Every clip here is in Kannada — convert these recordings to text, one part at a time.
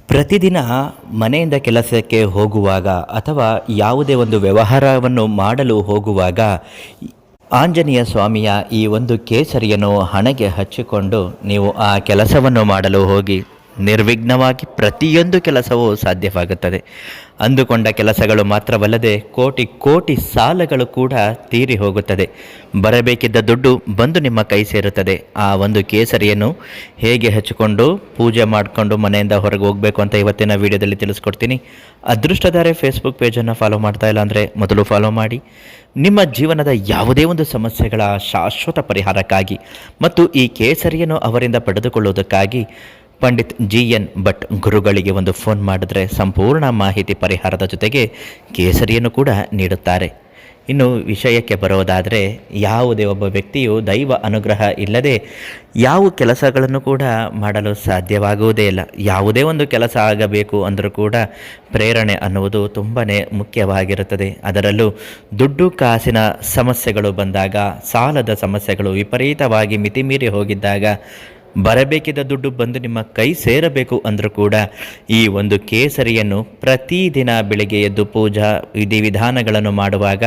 ಪ್ರತಿದಿನ ಮನೆಯಿಂದ ಕೆಲಸಕ್ಕೆ ಹೋಗುವಾಗ ಅಥವಾ ಯಾವುದೇ ಒಂದು ವ್ಯವಹಾರವನ್ನು ಮಾಡಲು ಹೋಗುವಾಗ ಆಂಜನೇಯ ಸ್ವಾಮಿಯ ಈ ಒಂದು ಕೇಸರಿಯನ್ನು ಹಣೆಗೆ ಹಚ್ಚಿಕೊಂಡು ನೀವು ಆ ಕೆಲಸವನ್ನು ಮಾಡಲು ಹೋಗಿ ನಿರ್ವಿಘ್ನವಾಗಿ ಪ್ರತಿಯೊಂದು ಕೆಲಸವೂ ಸಾಧ್ಯವಾಗುತ್ತದೆ. ಅಂದುಕೊಂಡ ಕೆಲಸಗಳು ಮಾತ್ರವಲ್ಲದೆ ಕೋಟಿ ಕೋಟಿ ಸಾಲಗಳು ಕೂಡ ತೀರಿ ಹೋಗುತ್ತದೆ. ಬರಬೇಕಿದ್ದ ದುಡ್ಡು ಬಂದು ನಿಮ್ಮ ಕೈ ಸೇರುತ್ತದೆ. ಆ ಒಂದು ಕೇಸರಿಯನ್ನು ಹೇಗೆ ಹಚ್ಚಿಕೊಂಡು ಪೂಜೆ ಮಾಡಿಕೊಂಡು ಮನೆಯಿಂದ ಹೊರಗೆ ಹೋಗಬೇಕು ಅಂತ ಇವತ್ತಿನ ವಿಡಿಯೋದಲ್ಲಿ ತಿಳಿಸ್ಕೊಡ್ತೀನಿ. ಅದೃಷ್ಟಧಾರೆ ಫೇಸ್ಬುಕ್ ಪೇಜನ್ನು ಫಾಲೋ ಮಾಡ್ತಾ ಇಲ್ಲ ಅಂದರೆ ಮೊದಲು ಫಾಲೋ ಮಾಡಿ. ನಿಮ್ಮ ಜೀವನದ ಯಾವುದೇ ಒಂದು ಸಮಸ್ಯೆಗಳ ಶಾಶ್ವತ ಪರಿಹಾರಕ್ಕಾಗಿ ಮತ್ತು ಈ ಕೇಸರಿಯನ್ನು ಅವರಿಂದ ಪಡೆದುಕೊಳ್ಳುವುದಕ್ಕಾಗಿ ಪಂಡಿತ್ GN ಭಟ್ ಗುರುಗಳಿಗೆ ಒಂದು ಫೋನ್ ಮಾಡಿದ್ರೆ ಸಂಪೂರ್ಣ ಮಾಹಿತಿ ಪರಿಹಾರದ ಜೊತೆಗೆ ಕೇಸರಿಯನ್ನು ಕೂಡ ನೀಡುತ್ತಾರೆ. ಇನ್ನು ವಿಷಯಕ್ಕೆ ಬರೋದಾದರೆ, ಯಾವುದೇ ಒಬ್ಬ ವ್ಯಕ್ತಿಯು ದೈವ ಅನುಗ್ರಹ ಇಲ್ಲದೆ ಯಾವ ಕೆಲಸಗಳನ್ನು ಕೂಡ ಮಾಡಲು ಸಾಧ್ಯವಾಗುವುದೇ ಇಲ್ಲ. ಯಾವುದೇ ಒಂದು ಕೆಲಸ ಆಗಬೇಕು ಅಂದರೂ ಕೂಡ ಪ್ರೇರಣೆ ಅನ್ನುವುದು ತುಂಬಾ ಮುಖ್ಯವಾಗಿರುತ್ತದೆ. ಅದರಲ್ಲೂ ದುಡ್ಡು ಕಾಸಿನ ಸಮಸ್ಯೆಗಳು ಬಂದಾಗ, ಸಾಲದ ಸಮಸ್ಯೆಗಳು ವಿಪರೀತವಾಗಿ ಮಿತಿಮೀರಿ ಹೋಗಿದ್ದಾಗ, ಬರಬೇಕಿದ್ದ ದುಡ್ಡು ಬಂದು ನಿಮ್ಮ ಕೈ ಸೇರಬೇಕು ಅಂದರೂ ಕೂಡ ಈ ಒಂದು ಕೇಸರಿಯನ್ನು ಪ್ರತಿದಿನ ಬೆಳಗ್ಗೆ ಎದ್ದು ಪೂಜಾ ವಿಧಿವಿಧಾನಗಳನ್ನು ಮಾಡುವಾಗ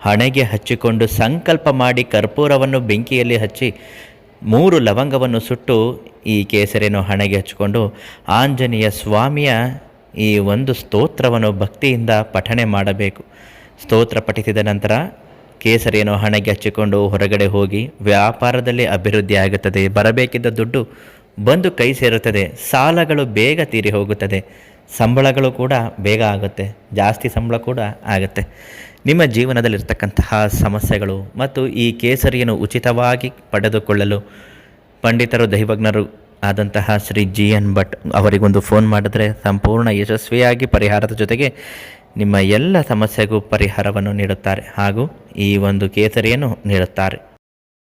ಹಣೆಗೆ ಹಚ್ಚಿಕೊಂಡು ಸಂಕಲ್ಪ ಮಾಡಿ ಕರ್ಪೂರವನ್ನು ಬೆಂಕಿಯಲ್ಲಿ ಹಚ್ಚಿ 3 ಲವಂಗವನ್ನು ಸುಟ್ಟು ಈ ಕೇಸರಿಯನ್ನು ಹಣೆಗೆ ಹಚ್ಚಿಕೊಂಡು ಆಂಜನೇಯ ಸ್ವಾಮಿಯ ಈ ಒಂದು ಸ್ತೋತ್ರವನ್ನು ಭಕ್ತಿಯಿಂದ ಪಠಣೆ ಮಾಡಬೇಕು. ಸ್ತೋತ್ರ ಪಠಿಸಿದ ನಂತರ ಕೇಸರಿಯನ್ನು ಹಣೆಗೆ ಹಚ್ಚಿಕೊಂಡು ಹೊರಗಡೆ ಹೋಗಿ ವ್ಯಾಪಾರದಲ್ಲಿ ಅಭಿವೃದ್ಧಿ ಆಗುತ್ತದೆ. ಬರಬೇಕಿದ್ದ ದುಡ್ಡು ಬಂದು ಕೈ ಸೇರುತ್ತದೆ. ಸಾಲಗಳು ಬೇಗ ತೀರಿ ಹೋಗುತ್ತದೆ. ಸಂಬಳಗಳು ಕೂಡ ಬೇಗ ಆಗುತ್ತೆ. ಜಾಸ್ತಿ ಸಂಬಳ ಕೂಡ ಆಗುತ್ತೆ. ನಿಮ್ಮ ಜೀವನದಲ್ಲಿರ್ತಕ್ಕಂತಹ ಸಮಸ್ಯೆಗಳು ಮತ್ತು ಈ ಕೇಸರಿಯನ್ನು ಉಚಿತವಾಗಿ ಪಡೆದುಕೊಳ್ಳಲು ಪಂಡಿತರು ದೈವಜ್ಞರು ಆದಂತಹ ಶ್ರೀ GN ಭಟ್ ಅವರಿಗೊಂದು ಫೋನ್ ಮಾಡಿದ್ರೆ ಸಂಪೂರ್ಣ ಯಶಸ್ವಿಯಾಗಿ ಪರಿಹಾರದ ಜೊತೆಗೆ ನಿಮ್ಮ ಎಲ್ಲ ಸಮಸ್ಯೆಗೂ ಪರಿಹಾರವನ್ನು ನೀಡುತ್ತಾರೆ ಹಾಗೂ ಈ ಒಂದು ಕೇಸರಿಯನ್ನು ನೀಡುತ್ತಾರೆ.